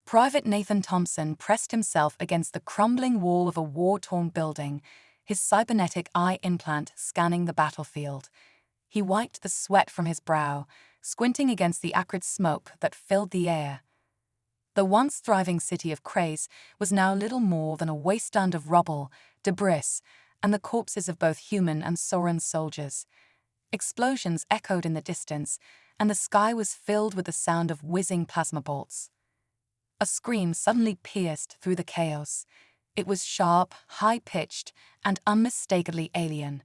Private Nathan Thompson pressed himself against the crumbling wall of a war-torn building, his cybernetic eye implant scanning the battlefield. He wiped the sweat from his brow, squinting against the acrid smoke that filled the air. The once thriving city of Krays was now little more than a wasteland of rubble, debris, and the corpses of both human and Soran soldiers. Explosions echoed in the distance, and the sky was filled with the sound of whizzing plasma bolts. A scream suddenly pierced through the chaos. It was sharp, high-pitched, and unmistakably alien.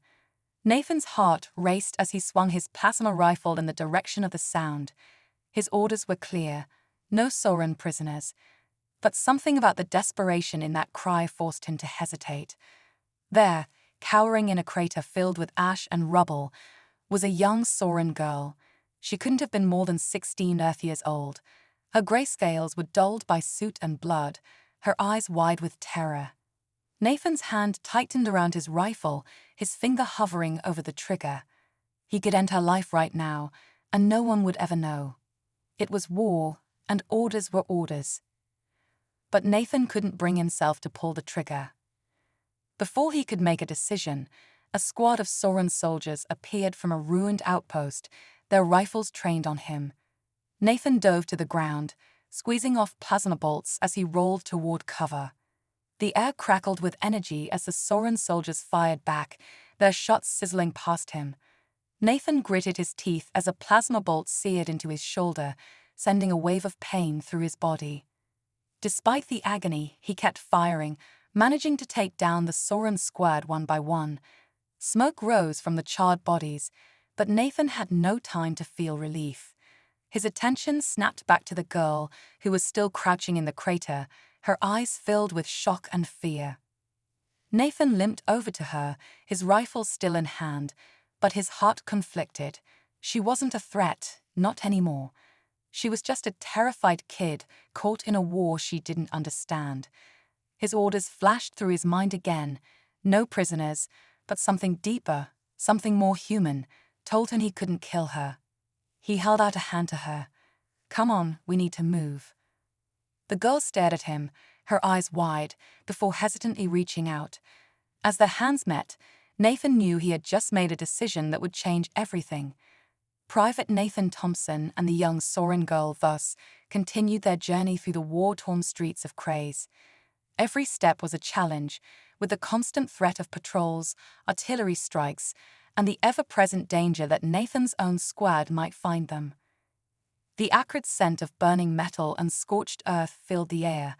Nathan's heart raced as he swung his plasma rifle in the direction of the sound. His orders were clear: no Soran prisoners. But something about the desperation in that cry forced him to hesitate. There, cowering in a crater filled with ash and rubble, was a young Soran girl. She couldn't have been more than 16 Earth years old. Her grey scales were dulled by soot and blood, her eyes wide with terror. Nathan's hand tightened around his rifle, his finger hovering over the trigger. He could end her life right now, and no one would ever know. It was war, and orders were orders. But Nathan couldn't bring himself to pull the trigger. Before he could make a decision, a squad of Soran soldiers appeared from a ruined outpost, their rifles trained on him. Nathan dove to the ground, squeezing off plasma bolts as he rolled toward cover. The air crackled with energy as the Soran soldiers fired back, their shots sizzling past him. Nathan gritted his teeth as a plasma bolt seared into his shoulder, sending a wave of pain through his body. Despite the agony, he kept firing, managing to take down the Soran squad one by one. Smoke rose from the charred bodies, but Nathan had no time to feel relief. His attention snapped back to the girl, who was still crouching in the crater, her eyes filled with shock and fear. Nathan limped over to her, his rifle still in hand, but his heart conflicted. She wasn't a threat, not anymore. She was just a terrified kid caught in a war she didn't understand. His orders flashed through his mind again. No prisoners, but something deeper, something more human, told him he couldn't kill her. He held out a hand to her. "Come on, we need to move." The girl stared at him, her eyes wide, before hesitantly reaching out. As their hands met, Nathan knew he had just made a decision that would change everything. Private Nathan Thompson and the young Soran girl thus continued their journey through the war-torn streets of Krays. Every step was a challenge, with the constant threat of patrols, artillery strikes, and the ever-present danger that Nathan's own squad might find them. The acrid scent of burning metal and scorched earth filled the air,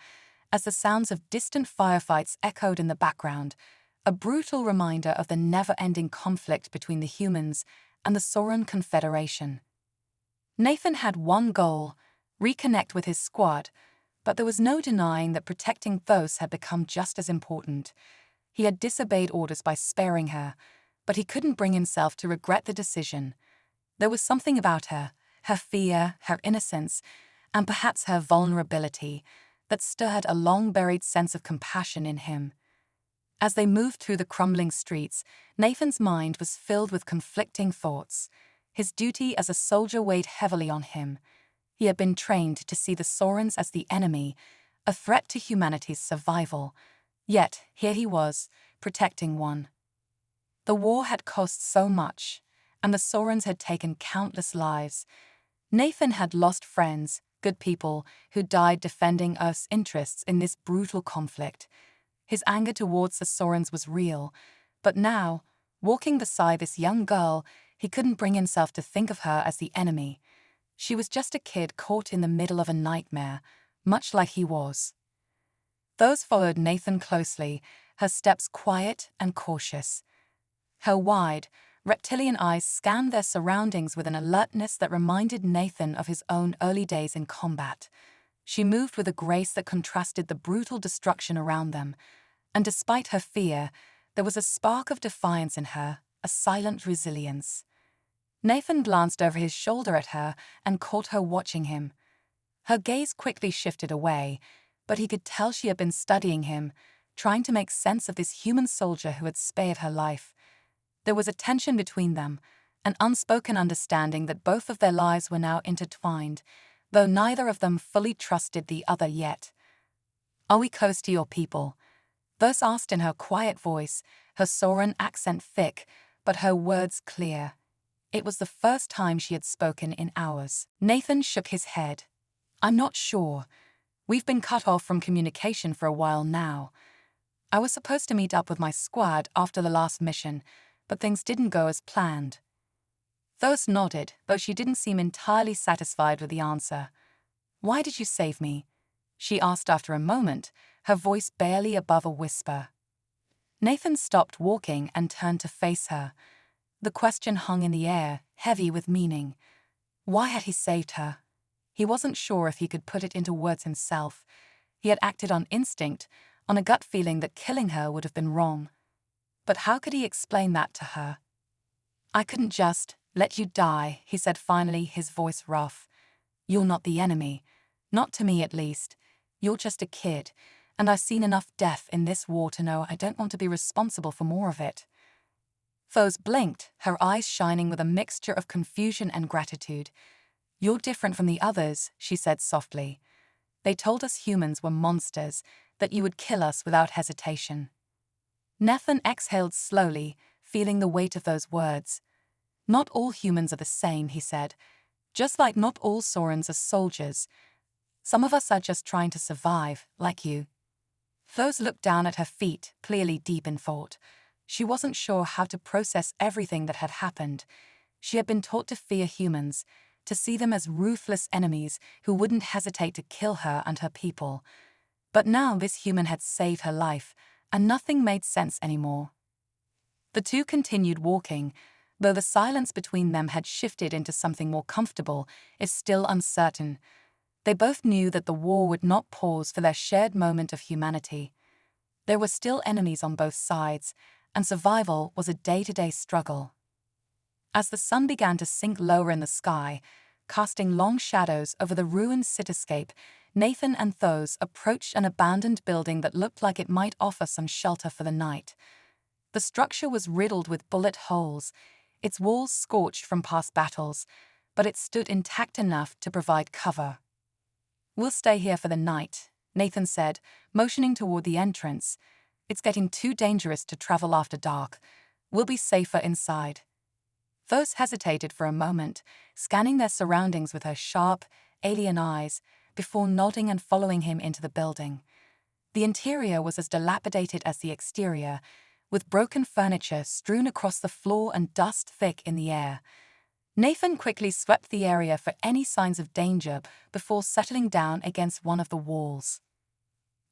as the sounds of distant firefights echoed in the background, a brutal reminder of the never-ending conflict between the humans and the Soran Confederation. Nathan had one goal: reconnect with his squad, but there was no denying that protecting Thos had become just as important. He had disobeyed orders by sparing her, but he couldn't bring himself to regret the decision. There was something about her fear, her innocence, and perhaps her vulnerability, that stirred a long-buried sense of compassion in him. As they moved through the crumbling streets, Nathan's mind was filled with conflicting thoughts. His duty as a soldier weighed heavily on him. He had been trained to see the Sorans as the enemy, a threat to humanity's survival. Yet, here he was, protecting one. The war had cost so much, and the Sorans had taken countless lives. Nathan had lost friends, good people, who died defending Earth's interests in this brutal conflict. His anger towards the Sorans was real, but now, walking beside this young girl, he couldn't bring himself to think of her as the enemy. She was just a kid caught in the middle of a nightmare, much like he was. Those followed Nathan closely, her steps quiet and cautious. Her wide, reptilian eyes scanned their surroundings with an alertness that reminded Nathan of his own early days in combat. She moved with a grace that contrasted the brutal destruction around them, and despite her fear, there was a spark of defiance in her, a silent resilience. Nathan glanced over his shoulder at her and caught her watching him. Her gaze quickly shifted away, but he could tell she had been studying him, trying to make sense of this human soldier who had spared her life. There was a tension between them, an unspoken understanding that both of their lives were now intertwined, though neither of them fully trusted the other yet. "Are we close to your people?" Thus asked in her quiet voice, her Soren accent thick, but her words clear. It was the first time she had spoken in hours. Nathan shook his head. "I'm not sure. We've been cut off from communication for a while now. I was supposed to meet up with my squad after the last mission, but things didn't go as planned." Thos nodded, though she didn't seem entirely satisfied with the answer. "Why did you save me?" she asked after a moment, her voice barely above a whisper. Nathan stopped walking and turned to face her. The question hung in the air, heavy with meaning. Why had he saved her? He wasn't sure if he could put it into words himself. He had acted on instinct, on a gut feeling that killing her would have been wrong. But how could he explain that to her? "I couldn't just let you die," he said finally, his voice rough. "You're not the enemy. Not to me, at least. You're just a kid, and I've seen enough death in this war to know I don't want to be responsible for more of it." Thos blinked, her eyes shining with a mixture of confusion and gratitude. "You're different from the others," she said softly. "They told us humans were monsters, that you would kill us without hesitation." Nathan exhaled slowly, feeling the weight of those words. "Not all humans are the same," he said. "Just like not all Sorens are soldiers. Some of us are just trying to survive, like you." Thos looked down at her feet, clearly deep in thought. She wasn't sure how to process everything that had happened. She had been taught to fear humans, to see them as ruthless enemies who wouldn't hesitate to kill her and her people. But now this human had saved her life, and nothing made sense anymore. The two continued walking, though the silence between them had shifted into something more comfortable, is still uncertain. They both knew that the war would not pause for their shared moment of humanity. There were still enemies on both sides, and survival was a day-to-day struggle. As the sun began to sink lower in the sky, casting long shadows over the ruined cityscape, Nathan and Thos approached an abandoned building that looked like it might offer some shelter for the night. The structure was riddled with bullet holes, its walls scorched from past battles, but it stood intact enough to provide cover. "We'll stay here for the night," Nathan said, motioning toward the entrance. "It's getting too dangerous to travel after dark. We'll be safer inside." Thos hesitated for a moment, scanning their surroundings with her sharp, alien eyes, before nodding and following him into the building. The interior was as dilapidated as the exterior, with broken furniture strewn across the floor and dust thick in the air. Nathan quickly swept the area for any signs of danger before settling down against one of the walls.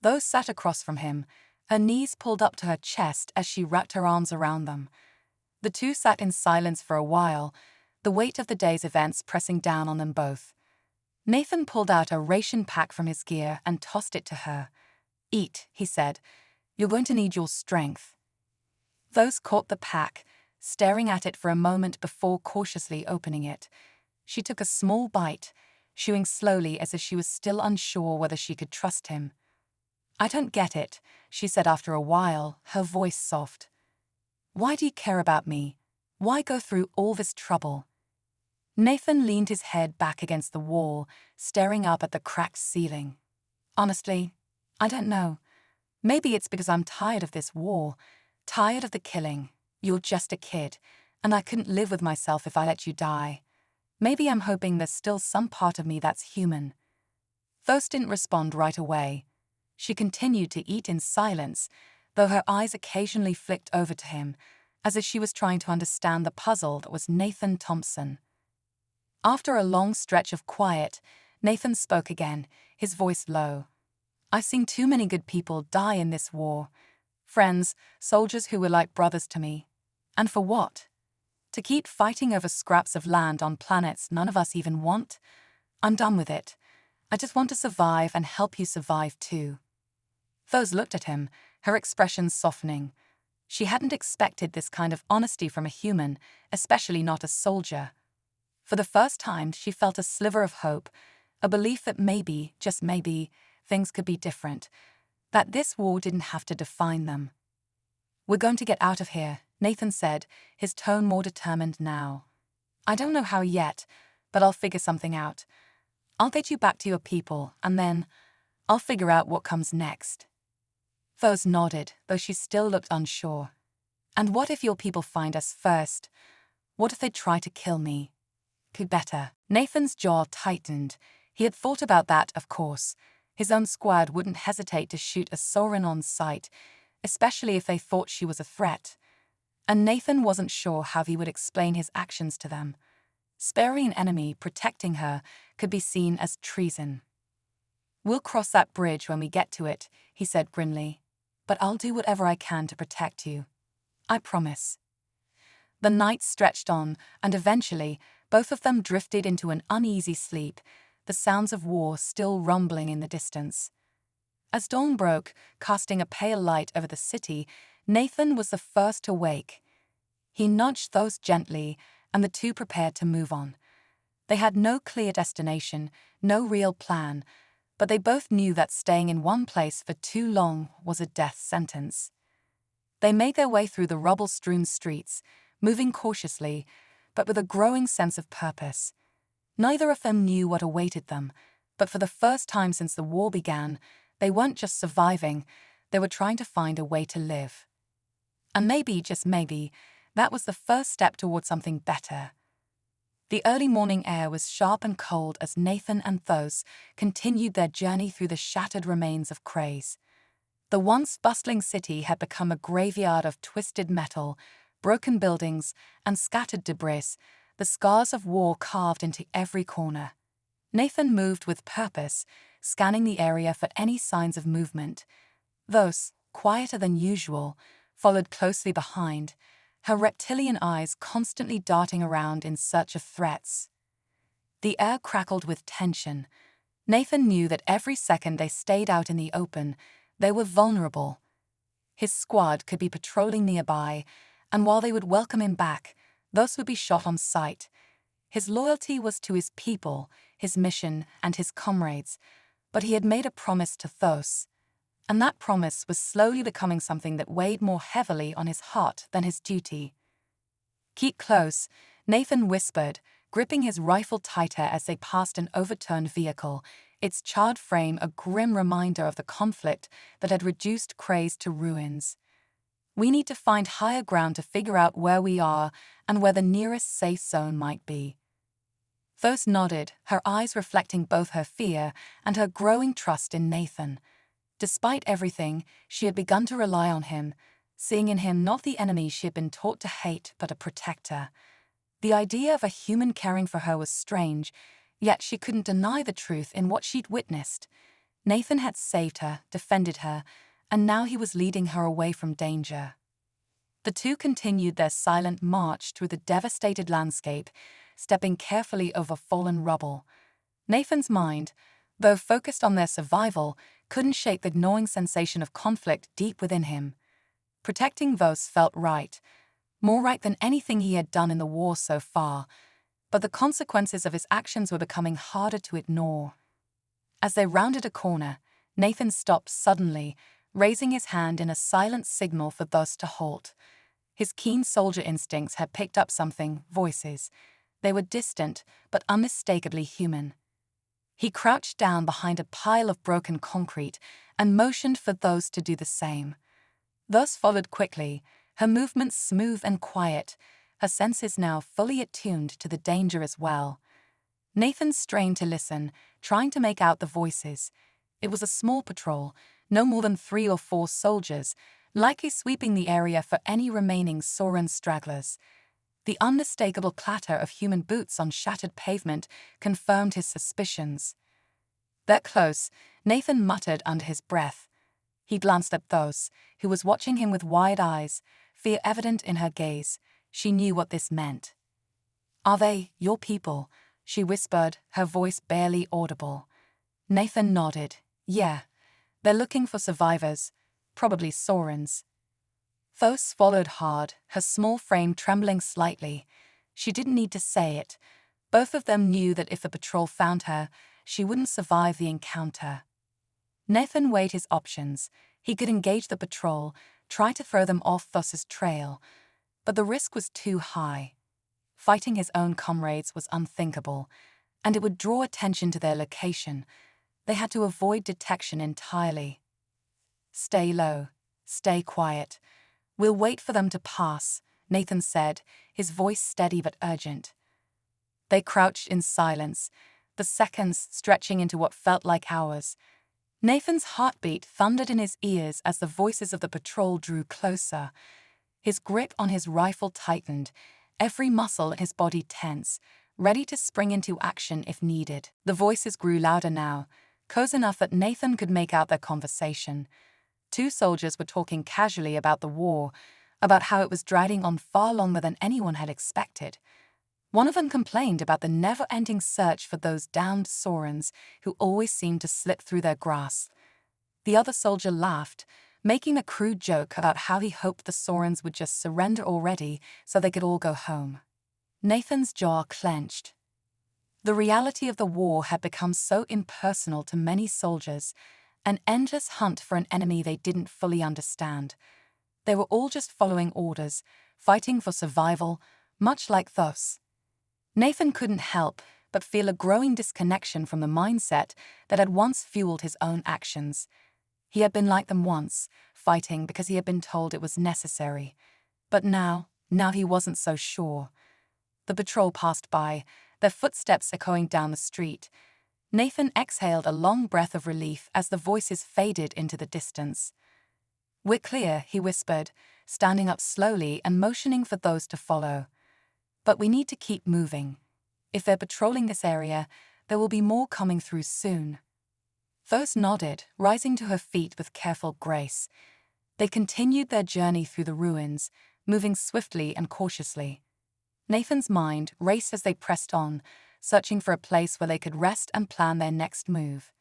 Thos sat across from him, her knees pulled up to her chest as she wrapped her arms around them. The two sat in silence for a while, the weight of the day's events pressing down on them both. Nathan pulled out a ration pack from his gear and tossed it to her. "Eat," he said. "You're going to need your strength." Thos caught the pack, staring at it for a moment before cautiously opening it. She took a small bite, chewing slowly as if she was still unsure whether she could trust him. "I don't get it," she said after a while, her voice soft. "Why do you care about me? Why go through all this trouble?" Nathan leaned his head back against the wall, staring up at the cracked ceiling. "Honestly, I don't know. Maybe it's because I'm tired of this war, tired of the killing. You're just a kid, and I couldn't live with myself if I let you die. Maybe I'm hoping there's still some part of me that's human." Thos didn't respond right away. She continued to eat in silence, though her eyes occasionally flicked over to him, as if she was trying to understand the puzzle that was Nathan Thompson. After a long stretch of quiet, Nathan spoke again, his voice low. "I've seen too many good people die in this war. Friends, soldiers who were like brothers to me. And for what? To keep fighting over scraps of land on planets none of us even want? I'm done with it. I just want to survive and help you survive too." Thos looked at him, her expression softening. She hadn't expected this kind of honesty from a human, especially not a soldier. For the first time, she felt a sliver of hope, a belief that maybe, just maybe, things could be different, that this war didn't have to define them. "We're going to get out of here," Nathan said, his tone more determined now. "I don't know how yet, but I'll figure something out. I'll get you back to your people, and then I'll figure out what comes next. Thos nodded, though she still looked unsure. And what if your people find us first? What if they try to kill me? Could better. Nathan's jaw tightened. He had thought about that, of course. His own squad wouldn't hesitate to shoot a Soren on sight, especially if they thought she was a threat. And Nathan wasn't sure how he would explain his actions to them. Sparing an enemy protecting her could be seen as treason. We'll cross that bridge when we get to it, he said grimly. But I'll do whatever I can to protect you. I promise. The night stretched on, and eventually, both of them drifted into an uneasy sleep, the sounds of war still rumbling in the distance. As dawn broke, casting a pale light over the city, Nathan was the first to wake. He nudged Thos gently, and the two prepared to move on. They had no clear destination, no real plan, but they both knew that staying in one place for too long was a death sentence. They made their way through the rubble-strewn streets, moving cautiously, but with a growing sense of purpose. Neither of them knew what awaited them, but for the first time since the war began, they weren't just surviving, they were trying to find a way to live. And maybe, just maybe, that was the first step toward something better. The early morning air was sharp and cold as Nathan and Thos continued their journey through the shattered remains of Craze. The once bustling city had become a graveyard of twisted metal, broken buildings, and scattered debris, the scars of war carved into every corner. Nathan moved with purpose, scanning the area for any signs of movement. Thos, quieter than usual, followed closely behind, her reptilian eyes constantly darting around in search of threats. The air crackled with tension. Nathan knew that every second they stayed out in the open, they were vulnerable. His squad could be patrolling nearby, and while they would welcome him back, Thos would be shot on sight. His loyalty was to his people, his mission, and his comrades, but he had made a promise to Thos, and that promise was slowly becoming something that weighed more heavily on his heart than his duty. Keep close, Nathan whispered, gripping his rifle tighter as they passed an overturned vehicle, its charred frame a grim reminder of the conflict that had reduced Craze to ruins. We need to find higher ground to figure out where we are and where the nearest safe zone might be. Thos nodded, her eyes reflecting both her fear and her growing trust in Nathan. Despite everything, she had begun to rely on him, seeing in him not the enemy she had been taught to hate but a protector. The idea of a human caring for her was strange, yet she couldn't deny the truth in what she'd witnessed. Nathan had saved her, defended her, and now he was leading her away from danger. The two continued their silent march through the devastated landscape, stepping carefully over fallen rubble. Nathan's mind, though focused on their survival, couldn't shake the gnawing sensation of conflict deep within him. Protecting Thos felt right, more right than anything he had done in the war so far, but the consequences of his actions were becoming harder to ignore. As they rounded a corner, Nathan stopped suddenly, raising his hand in a silent signal for Thos to halt. His keen soldier instincts had picked up something, voices. They were distant, but unmistakably human. He crouched down behind a pile of broken concrete and motioned for Thos to do the same. Thos followed quickly, her movements smooth and quiet, her senses now fully attuned to the danger as well. Nathan strained to listen, trying to make out the voices. It was a small patrol, no more than 3 or 4 soldiers, likely sweeping the area for any remaining Soren stragglers. The unmistakable clatter of human boots on shattered pavement confirmed his suspicions. That close, Nathan muttered under his breath. He glanced at Thos, who was watching him with wide eyes, fear evident in her gaze. She knew what this meant. "Are they your people?" she whispered, her voice barely audible. Nathan nodded. "Yeah, they're looking for survivors, probably Sorens." Thos swallowed hard, her small frame trembling slightly. She didn't need to say it. Both of them knew that if the patrol found her, she wouldn't survive the encounter. Nathan weighed his options. He could engage the patrol, try to throw them off Thos's trail, but the risk was too high. Fighting his own comrades was unthinkable, and it would draw attention to their location. They had to avoid detection entirely. "Stay low. Stay quiet. We'll wait for them to pass," Nathan said, his voice steady but urgent. They crouched in silence, the seconds stretching into what felt like hours. Nathan's heartbeat thundered in his ears as the voices of the patrol drew closer. His grip on his rifle tightened, every muscle in his body tense, ready to spring into action if needed. The voices grew louder now, close enough that Nathan could make out their conversation. Two soldiers were talking casually about the war, about how it was dragging on far longer than anyone had expected. One of them complained about the never-ending search for those downed Saurans who always seemed to slip through their grasp. The other soldier laughed, making a crude joke about how he hoped the Saurans would just surrender already so they could all go home. Nathan's jaw clenched. The reality of the war had become so impersonal to many soldiers, an endless hunt for an enemy they didn't fully understand. They were all just following orders, fighting for survival, much like Thos. Nathan couldn't help but feel a growing disconnection from the mindset that had once fueled his own actions. He had been like them once, fighting because he had been told it was necessary. But now he wasn't so sure. The patrol passed by, their footsteps echoing down the street. Nathan exhaled a long breath of relief as the voices faded into the distance. "We're clear," he whispered, standing up slowly and motioning for those to follow. "But we need to keep moving. If they're patrolling this area, there will be more coming through soon." Thos nodded, rising to her feet with careful grace. They continued their journey through the ruins, moving swiftly and cautiously. Nathan's mind raced as they pressed on, searching for a place where they could rest and plan their next move.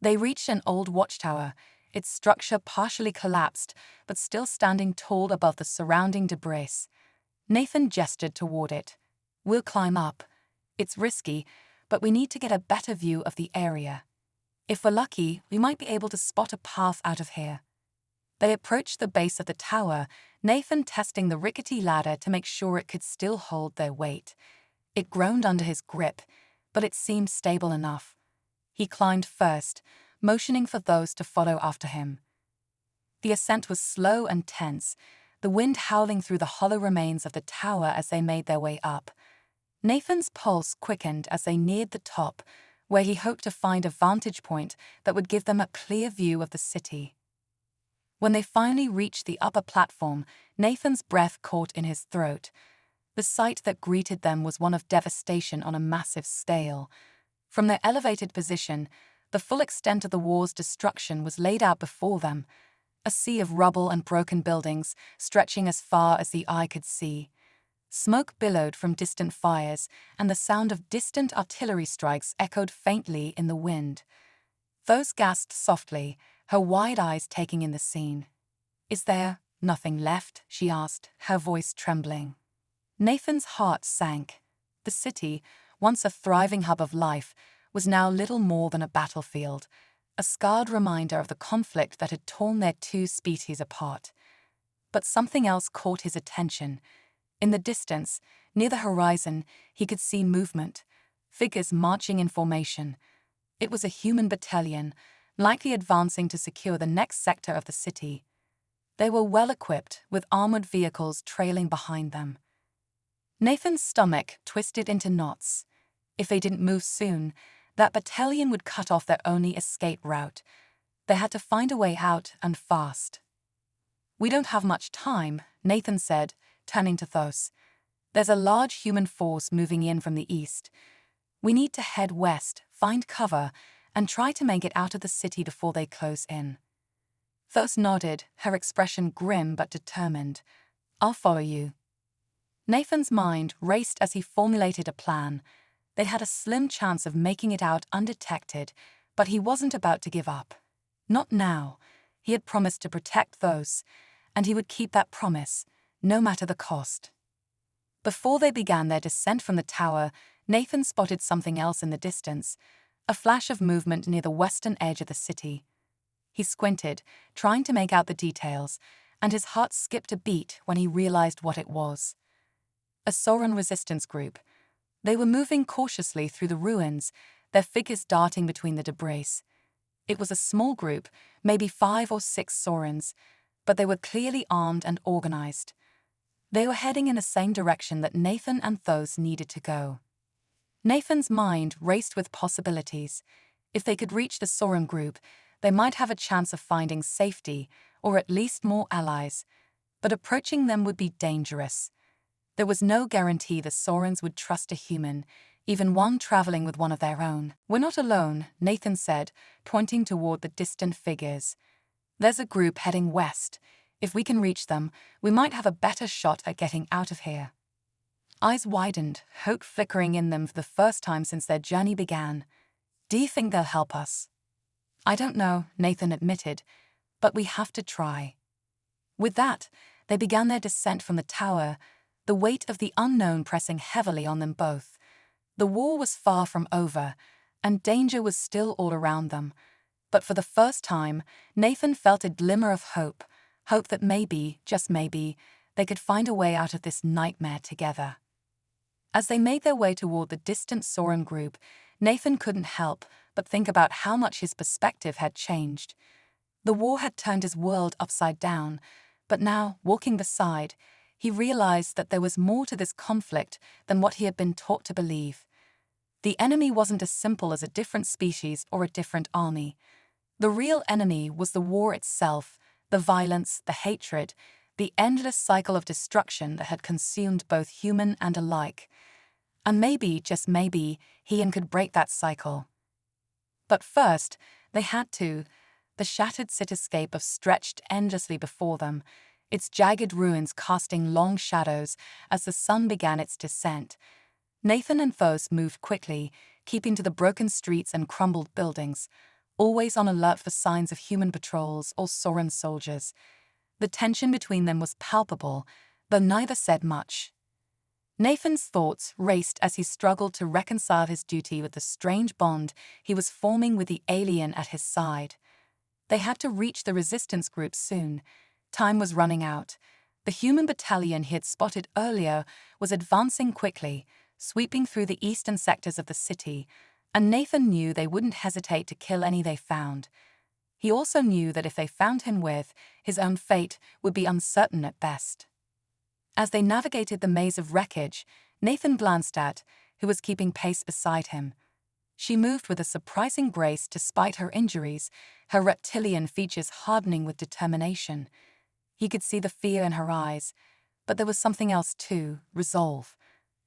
They reached an old watchtower, its structure partially collapsed, but still standing tall above the surrounding debris. Nathan gestured toward it. "We'll climb up. It's risky, but we need to get a better view of the area. If we're lucky, we might be able to spot a path out of here." They approached the base of the tower, Nathan testing the rickety ladder to make sure it could still hold their weight. It groaned under his grip, but it seemed stable enough. He climbed first, motioning for those to follow after him. The ascent was slow and tense, the wind howling through the hollow remains of the tower as they made their way up. Nathan's pulse quickened as they neared the top, where he hoped to find a vantage point that would give them a clear view of the city. When they finally reached the upper platform, Nathan's breath caught in his throat. The sight that greeted them was one of devastation on a massive scale. From their elevated position, the full extent of the war's destruction was laid out before them, a sea of rubble and broken buildings stretching as far as the eye could see. Smoke billowed from distant fires, and the sound of distant artillery strikes echoed faintly in the wind. Thos gasped softly, her wide eyes taking in the scene. "Is there nothing left?" she asked, her voice trembling. Nathan's heart sank. The city, once a thriving hub of life, was now little more than a battlefield, a scarred reminder of the conflict that had torn their two species apart. But something else caught his attention. In the distance, near the horizon, he could see movement, figures marching in formation. It was a human battalion, likely advancing to secure the next sector of the city. They were well-equipped, with armored vehicles trailing behind them. Nathan's stomach twisted into knots. If they didn't move soon, that battalion would cut off their only escape route. They had to find a way out, and fast. "We don't have much time," Nathan said, turning to Thos. "There's a large human force moving in from the east. We need to head west, find cover, and try to make it out of the city before they close in." Thos nodded, her expression grim but determined. "I'll follow you." Nathan's mind raced as he formulated a plan. They had a slim chance of making it out undetected, but he wasn't about to give up. Not now. He had promised to protect Thos, and he would keep that promise, no matter the cost. Before they began their descent from the tower, Nathan spotted something else in the distance, a flash of movement near the western edge of the city. He squinted, trying to make out the details, and his heart skipped a beat when he realized what it was. A Sauron resistance group. They were moving cautiously through the ruins, their figures darting between the debris. It was a small group, maybe 5 or 6 Saurons, but they were clearly armed and organized. They were heading in the same direction that Nathan and Thos needed to go. Nathan's mind raced with possibilities. If they could reach the Sauron group, they might have a chance of finding safety, or at least more allies. But approaching them would be dangerous. There was no guarantee the Saurons would trust a human, even one traveling with one of their own. "We're not alone," Nathan said, pointing toward the distant figures. "There's a group heading west. If we can reach them, we might have a better shot at getting out of here." Eyes widened, hope flickering in them for the first time since their journey began. "Do you think they'll help us?" "I don't know," Nathan admitted, "but we have to try." With that, they began their descent from the tower, the weight of the unknown pressing heavily on them both. The war was far from over, and danger was still all around them. But for the first time, Nathan felt a glimmer of hope that maybe, just maybe, they could find a way out of this nightmare together. As they made their way toward the distant Sauron group, Nathan couldn't help but think about how much his perspective had changed. The war had turned his world upside down, but now, walking beside, he realized that there was more to this conflict than what he had been taught to believe. The enemy wasn't as simple as a different species or a different army. The real enemy was the war itself, the violence, the hatred, the endless cycle of destruction that had consumed both human and alike. And maybe, just maybe, he could break that cycle. But first, they had to. The shattered cityscape stretched endlessly before them, its jagged ruins casting long shadows as the sun began its descent. Nathan and Thos moved quickly, keeping to the broken streets and crumbled buildings, always on alert for signs of human patrols or Sauron soldiers. The tension between them was palpable, though neither said much. Nathan's thoughts raced as he struggled to reconcile his duty with the strange bond he was forming with the alien at his side. They had to reach the resistance group soon. Time was running out. The human battalion he had spotted earlier was advancing quickly, sweeping through the eastern sectors of the city, and Nathan knew they wouldn't hesitate to kill any they found. He also knew that if they found him with, his own fate would be uncertain at best. As they navigated the maze of wreckage, Nathan glanced at who was keeping pace beside him. She moved with a surprising grace despite her injuries, her reptilian features hardening with determination. He could see the fear in her eyes, but there was something else too, resolve.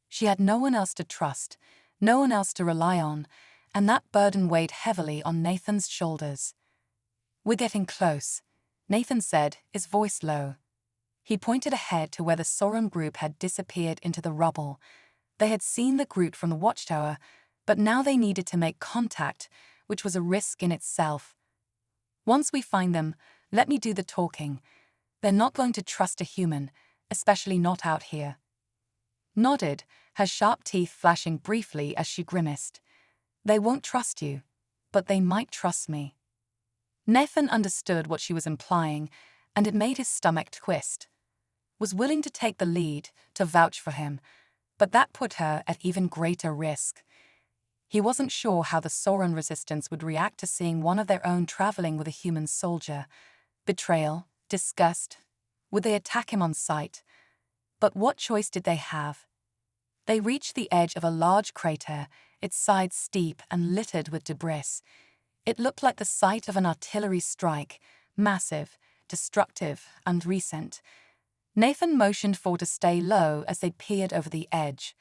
She had no one else to trust, no one else to rely on, and that burden weighed heavily on Nathan's shoulders. "We're getting close," Nathan said, his voice low. He pointed ahead to where the Sauron group had disappeared into the rubble. They had seen the group from the watchtower, but now they needed to make contact, which was a risk in itself. "Once we find them, let me do the talking. They're not going to trust a human, especially not out here." Nodded, her sharp teeth flashing briefly as she grimaced. "They won't trust you, but they might trust me." Nathan understood what she was implying, and it made his stomach twist. Was willing to take the lead, to vouch for him, but that put her at even greater risk. He wasn't sure how the Sauron resistance would react to seeing one of their own traveling with a human soldier. Betrayal, disgust. Would they attack him on sight? But what choice did they have? They reached the edge of a large crater, its sides steep and littered with debris. It looked like the site of an artillery strike, massive, destructive, and recent. Nathan motioned for to stay low as they peered over the edge.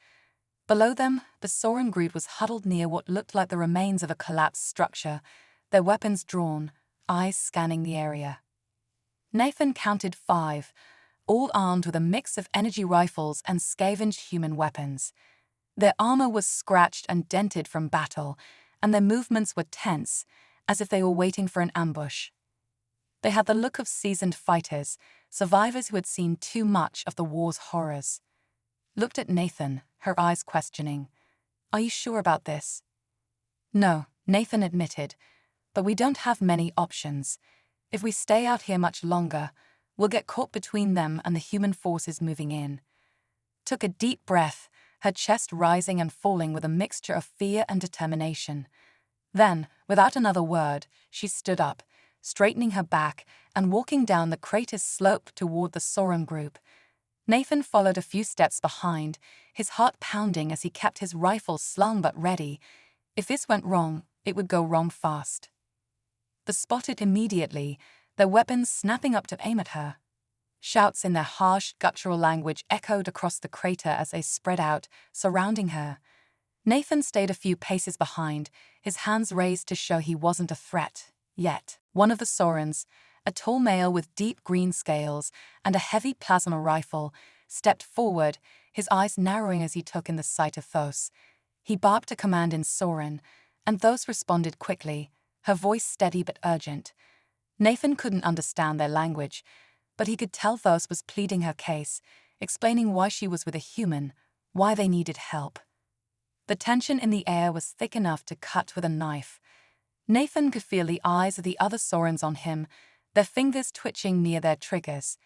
Below them, the Sauron group was huddled near what looked like the remains of a collapsed structure, their weapons drawn, eyes scanning the area. Nathan counted 5, all armed with a mix of energy rifles and scavenged human weapons. Their armor was scratched and dented from battle, and their movements were tense, as if they were waiting for an ambush. They had the look of seasoned fighters, survivors who had seen too much of the war's horrors. Looked at Nathan, her eyes questioning. "Are you sure about this?" "No," Nathan admitted, "but we don't have many options. If we stay out here much longer, we'll get caught between them and the human forces moving in." Took a deep breath, her chest rising and falling with a mixture of fear and determination. Then, without another word, she stood up, straightening her back and walking down the crater's slope toward the Soren group. Nathan followed a few steps behind, his heart pounding as he kept his rifle slung but ready. If this went wrong, it would go wrong fast. They spotted immediately, their weapons snapping up to aim at her. Shouts in their harsh, guttural language echoed across the crater as they spread out, surrounding her. Nathan stayed a few paces behind, his hands raised to show he wasn't a threat, yet. One of the Sorens, a tall male with deep green scales and a heavy plasma rifle, stepped forward, his eyes narrowing as he took in the sight of Thos. He barked a command in Soren, and Thos responded quickly, her voice steady but urgent. Nathan couldn't understand their language, but he could tell Thos was pleading her case, explaining why she was with a human, why they needed help. The tension in the air was thick enough to cut with a knife. Nathan could feel the eyes of the other Sorens on him, their fingers twitching near their triggers.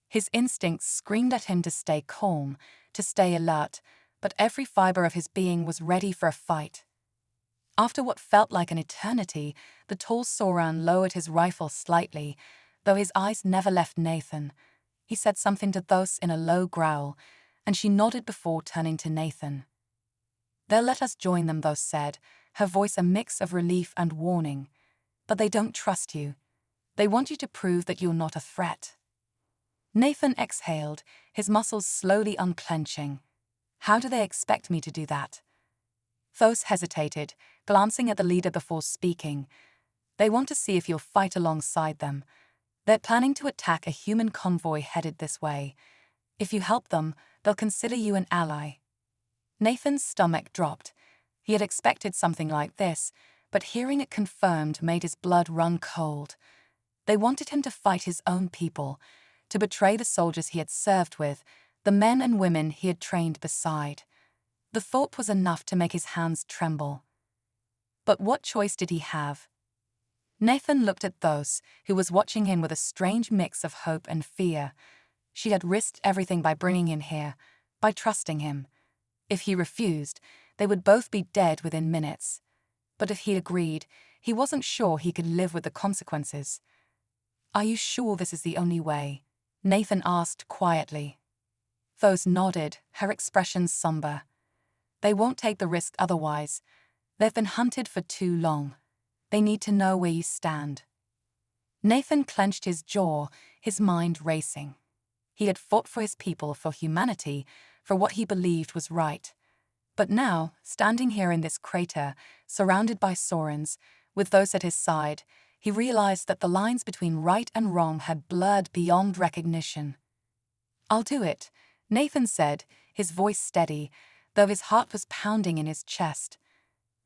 His instincts screamed at him to stay calm, to stay alert, but every fiber of his being was ready for a fight. After what felt like an eternity, the tall Soren lowered his rifle slightly, though his eyes never left Nathan. He said something to Thos in a low growl, and she nodded before turning to Nathan. "They'll let us join them," Thos said, her voice a mix of relief and warning. "But they don't trust you. They want you to prove that you're not a threat." Nathan exhaled, his muscles slowly unclenching. "How do they expect me to do that?" Thos hesitated, glancing at the leader before speaking. "They want to see if you'll fight alongside them. They're planning to attack a human convoy headed this way. If you help them, they'll consider you an ally." Nathan's stomach dropped. He had expected something like this, but hearing it confirmed made his blood run cold. They wanted him to fight his own people, to betray the soldiers he had served with, the men and women he had trained beside. The thought was enough to make his hands tremble. But what choice did he have? Nathan looked at Thos, who was watching him with a strange mix of hope and fear. She had risked everything by bringing him here, by trusting him. If he refused, they would both be dead within minutes. But if he agreed, he wasn't sure he could live with the consequences. "Are you sure this is the only way?" Nathan asked quietly. Thos nodded, her expression somber. "They won't take the risk otherwise. They've been hunted for too long. They need to know where you stand." Nathan clenched his jaw, his mind racing. He had fought for his people, for humanity, for what he believed was right. But now, standing here in this crater, surrounded by Sorens, with those at his side, he realized that the lines between right and wrong had blurred beyond recognition. "I'll do it," Nathan said, his voice steady, though his heart was pounding in his chest.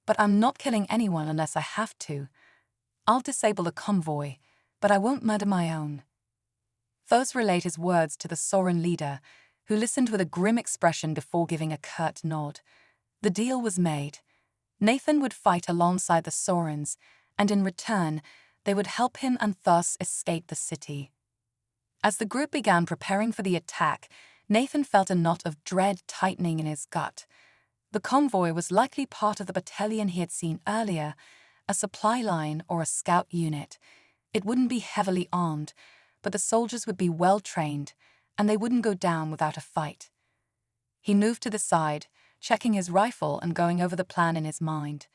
"But I'm not killing anyone unless I have to. I'll disable the convoy, but I won't murder my own." Thos relayed his words to the Soren leader, who listened with a grim expression before giving a curt nod. The deal was made. Nathan would fight alongside the Sorens, and in return, they would help him and thus escape the city. As the group began preparing for the attack, Nathan felt a knot of dread tightening in his gut. The convoy was likely part of the battalion he had seen earlier, a supply line or a scout unit. It wouldn't be heavily armed, but the soldiers would be well trained, and they wouldn't go down without a fight. He moved to the side, checking his rifle and going over the plan in his mind.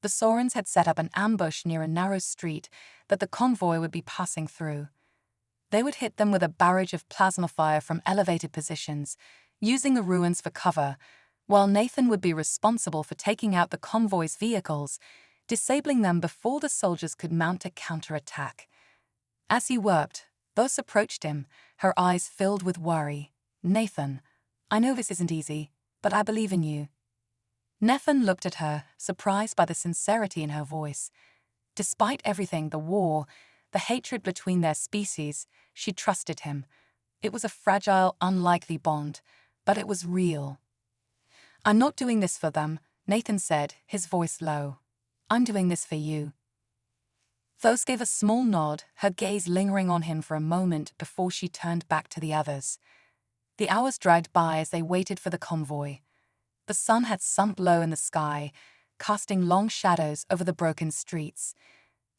The Sorens had set up an ambush near a narrow street that the convoy would be passing through. They would hit them with a barrage of plasma fire from elevated positions, using the ruins for cover, while Nathan would be responsible for taking out the convoy's vehicles, disabling them before the soldiers could mount a counterattack. As he worked, Thos approached him, her eyes filled with worry. "Nathan, I know this isn't easy, but I believe in you." Nathan looked at her, surprised by the sincerity in her voice. Despite everything, the war, the hatred between their species, she trusted him. It was a fragile, unlikely bond, but it was real. "I'm not doing this for them," Nathan said, his voice low. "I'm doing this for you." Thos gave a small nod, her gaze lingering on him for a moment before she turned back to the others. The hours dragged by as they waited for the convoy. The sun had sunk low in the sky, casting long shadows over the broken streets.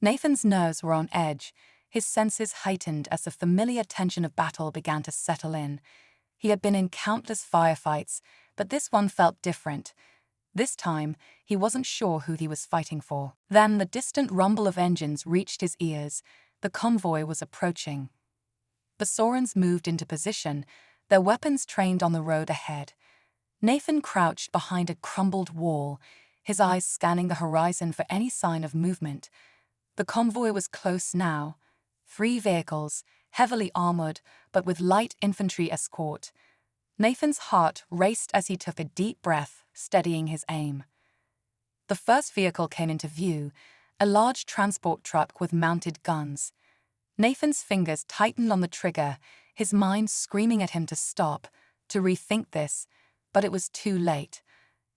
Nathan's nerves were on edge, his senses heightened as the familiar tension of battle began to settle in. He had been in countless firefights, but this one felt different. This time, he wasn't sure who he was fighting for. Then the distant rumble of engines reached his ears. The convoy was approaching. The Saurons moved into position, their weapons trained on the road ahead. Nathan crouched behind a crumbled wall, his eyes scanning the horizon for any sign of movement. The convoy was close now. 3 vehicles, heavily armored, but with light infantry escort. Nathan's heart raced as he took a deep breath, steadying his aim. The first vehicle came into view, a large transport truck with mounted guns. Nathan's fingers tightened on the trigger, his mind screaming at him to stop, to rethink this, but it was too late.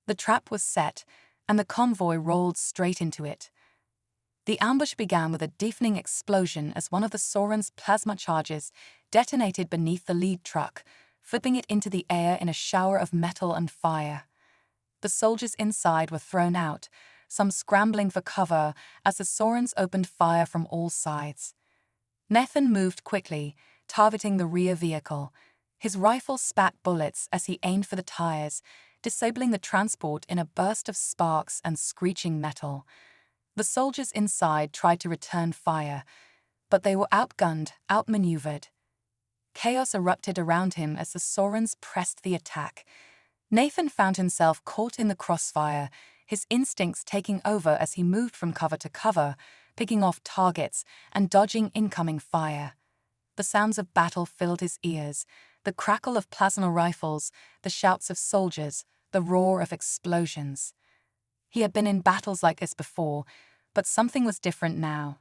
The trap was set, and the convoy rolled straight into it. The ambush began with a deafening explosion as one of the Saurons' plasma charges detonated beneath the lead truck, flipping it into the air in a shower of metal and fire. The soldiers inside were thrown out, some scrambling for cover as the Saurons opened fire from all sides. Nathan moved quickly, targeting the rear vehicle. His rifle spat bullets as he aimed for the tires, disabling the transport in a burst of sparks and screeching metal. The soldiers inside tried to return fire, but they were outgunned, outmaneuvered. Chaos erupted around him as the Saurons pressed the attack. Nathan found himself caught in the crossfire, his instincts taking over as he moved from cover to cover, picking off targets and dodging incoming fire. The sounds of battle filled his ears, the crackle of plasma rifles, the shouts of soldiers, the roar of explosions. He had been in battles like this before, but something was different now.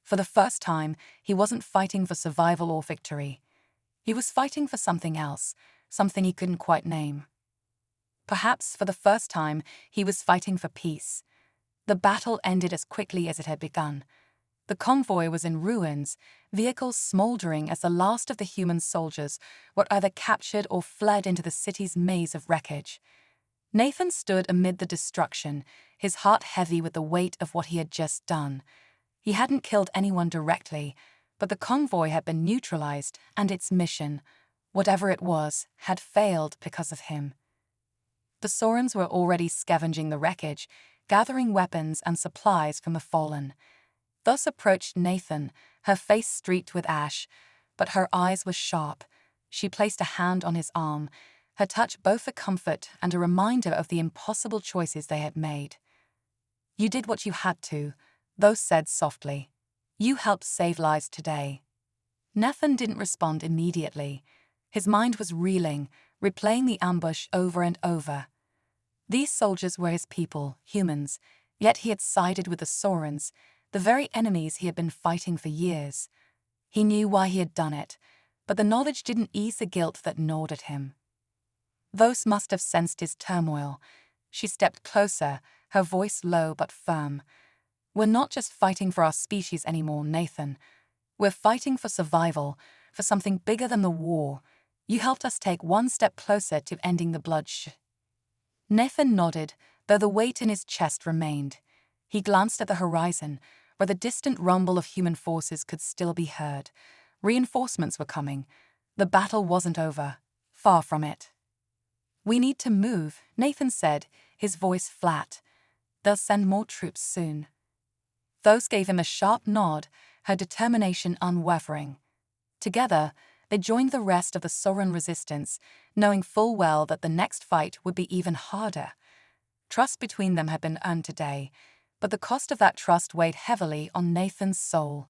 For the first time, he wasn't fighting for survival or victory. He was fighting for something else, something he couldn't quite name. Perhaps for the first time, he was fighting for peace. The battle ended as quickly as it had begun. The convoy was in ruins, vehicles smoldering as the last of the human soldiers were either captured or fled into the city's maze of wreckage. Nathan stood amid the destruction, his heart heavy with the weight of what he had just done. He hadn't killed anyone directly, but the convoy had been neutralized, and its mission, whatever it was, had failed because of him. The Saurons were already scavenging the wreckage, gathering weapons and supplies from the fallen. Thus approached Nathan, her face streaked with ash, but her eyes were sharp. She placed a hand on his arm, her touch both a comfort and a reminder of the impossible choices they had made. "You did what you had to," Those said softly. "You helped save lives today." Nathan didn't respond immediately. His mind was reeling, replaying the ambush over and over. These soldiers were his people, humans, yet he had sided with the Saurons, the very enemies he had been fighting for years. He knew why he had done it, but the knowledge didn't ease the guilt that gnawed at him. Those must have sensed his turmoil. She stepped closer, her voice low but firm. "We're not just fighting for our species anymore, Nathan. We're fighting for survival, for something bigger than the war. You helped us take one step closer to ending the bloodshed." Nathan nodded, though the weight in his chest remained. He glanced at the horizon, where the distant rumble of human forces could still be heard. Reinforcements were coming. The battle wasn't over. Far from it. "We need to move," Nathan said, his voice flat. "They'll send more troops soon." Those gave him a sharp nod, her determination unwavering. Together, they joined the rest of the Sauron resistance, knowing full well that the next fight would be even harder. Trust between them had been earned today, but the cost of that trust weighed heavily on Nathan's soul.